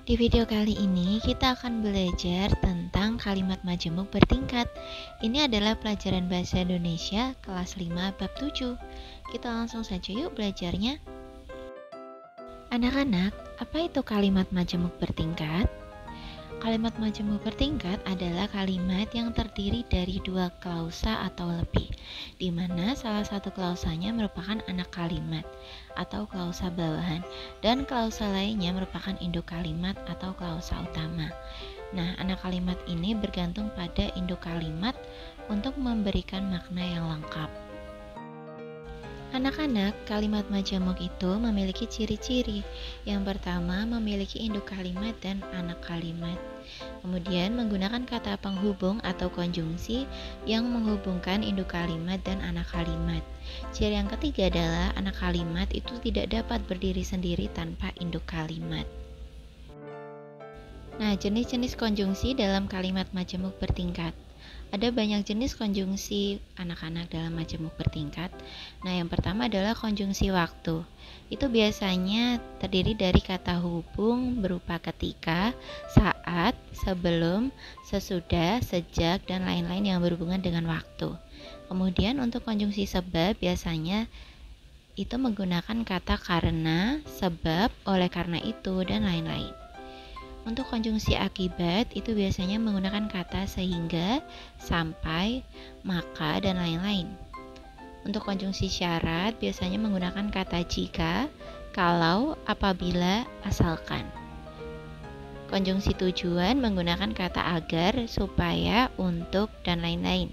Di video kali ini kita akan belajar tentang kalimat majemuk bertingkat. Ini adalah pelajaran bahasa Indonesia kelas 5 bab 7. Kita langsung saja yuk belajarnya. Anak-anak, apa itu kalimat majemuk bertingkat? Kalimat majemuk bertingkat adalah kalimat yang terdiri dari dua klausa atau lebih, di mana salah satu klausanya merupakan anak kalimat atau klausa bawahan, dan klausa lainnya merupakan induk kalimat atau klausa utama. Nah, anak kalimat ini bergantung pada induk kalimat untuk memberikan makna yang lengkap. Anak-anak, kalimat majemuk itu memiliki ciri-ciri. Yang pertama, memiliki induk kalimat dan anak kalimat. Kemudian, menggunakan kata penghubung atau konjungsi yang menghubungkan induk kalimat dan anak kalimat. Ciri yang ketiga adalah anak kalimat itu tidak dapat berdiri sendiri tanpa induk kalimat. Nah, jenis-jenis konjungsi dalam kalimat majemuk bertingkat. Ada banyak jenis konjungsi anak-anak dalam majemuk bertingkat. Nah, yang pertama adalah konjungsi waktu. Itu biasanya terdiri dari kata hubung berupa ketika, saat, sebelum, sesudah, sejak, dan lain-lain yang berhubungan dengan waktu. Kemudian untuk konjungsi sebab biasanya itu menggunakan kata karena, sebab, oleh karena itu, dan lain-lain. Untuk konjungsi akibat itu biasanya menggunakan kata sehingga, sampai, maka, dan lain-lain. Untuk konjungsi syarat biasanya menggunakan kata jika, kalau, apabila, asalkan. Konjungsi tujuan menggunakan kata agar, supaya, untuk, dan lain-lain.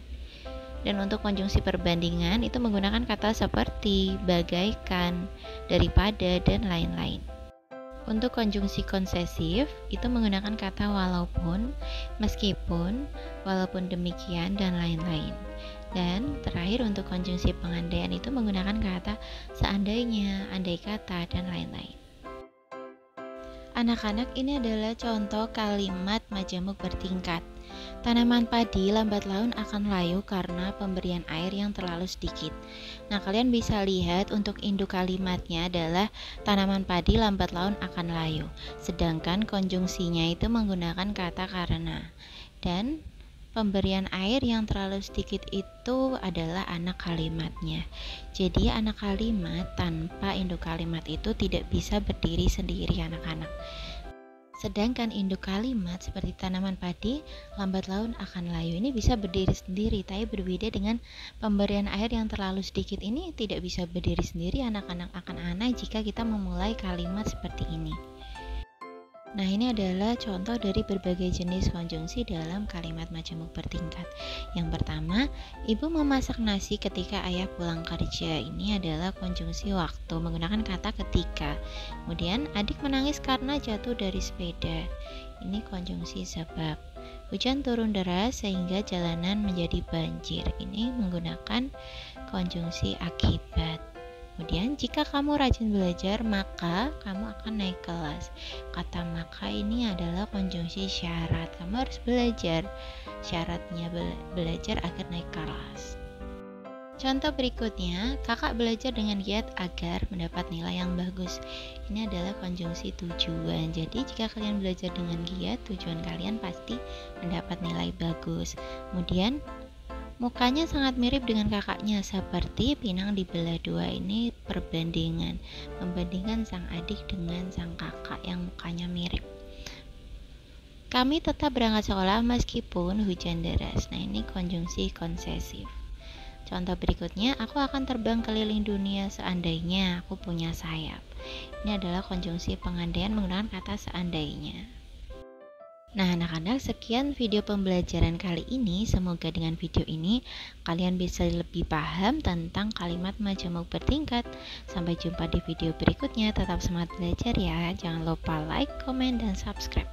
Dan untuk konjungsi perbandingan itu menggunakan kata seperti, bagaikan, daripada, dan lain-lain. Untuk konjungsi konsesif itu menggunakan kata walaupun, meskipun, walaupun demikian, dan lain-lain. Dan terakhir untuk konjungsi pengandaian itu menggunakan kata seandainya, andai kata, dan lain-lain. Anak-anak, ini adalah contoh kalimat majemuk bertingkat. Tanaman padi lambat laun akan layu karena pemberian air yang terlalu sedikit. Nah, kalian bisa lihat untuk induk kalimatnya adalah tanaman padi lambat laun akan layu. Sedangkan konjungsinya itu menggunakan kata karena. Dan pemberian air yang terlalu sedikit itu adalah anak kalimatnya. Jadi anak kalimat tanpa induk kalimat itu tidak bisa berdiri sendiri, anak-anak. Sedangkan induk kalimat seperti tanaman padi lambat laun akan layu ini bisa berdiri sendiri, tapi berbeda dengan pemberian air yang terlalu sedikit ini tidak bisa berdiri sendiri, anak-anak akan aneh jika kita memulai kalimat seperti ini. Nah, ini adalah contoh dari berbagai jenis konjungsi dalam kalimat majemuk bertingkat. Yang pertama, ibu memasak nasi ketika ayah pulang kerja. Ini adalah konjungsi waktu menggunakan kata ketika. Kemudian, adik menangis karena jatuh dari sepeda. Ini konjungsi sebab. Hujan turun deras sehingga jalanan menjadi banjir. Ini menggunakan konjungsi akibat. Kemudian, jika kamu rajin belajar, maka kamu akan naik kelas. Kata maka ini adalah konjungsi syarat. Kamu harus belajar. Syaratnya belajar agar naik kelas. Contoh berikutnya, kakak belajar dengan giat agar mendapat nilai yang bagus. Ini adalah konjungsi tujuan. Jadi, jika kalian belajar dengan giat, tujuan kalian pasti mendapat nilai bagus. Kemudian, mukanya sangat mirip dengan kakaknya, seperti pinang dibelah dua. Ini perbandingan, membandingkan sang adik dengan sang kakak yang mukanya mirip. Kami tetap berangkat sekolah meskipun hujan deras. Nah, ini konjungsi konsesif. Contoh berikutnya, aku akan terbang keliling dunia seandainya aku punya sayap. Ini adalah konjungsi pengandaian menggunakan kata seandainya. Nah, anak-anak, sekian video pembelajaran kali ini. Semoga dengan video ini kalian bisa lebih paham tentang kalimat majemuk bertingkat. Sampai jumpa di video berikutnya. Tetap semangat belajar ya. Jangan lupa like, komen, dan subscribe.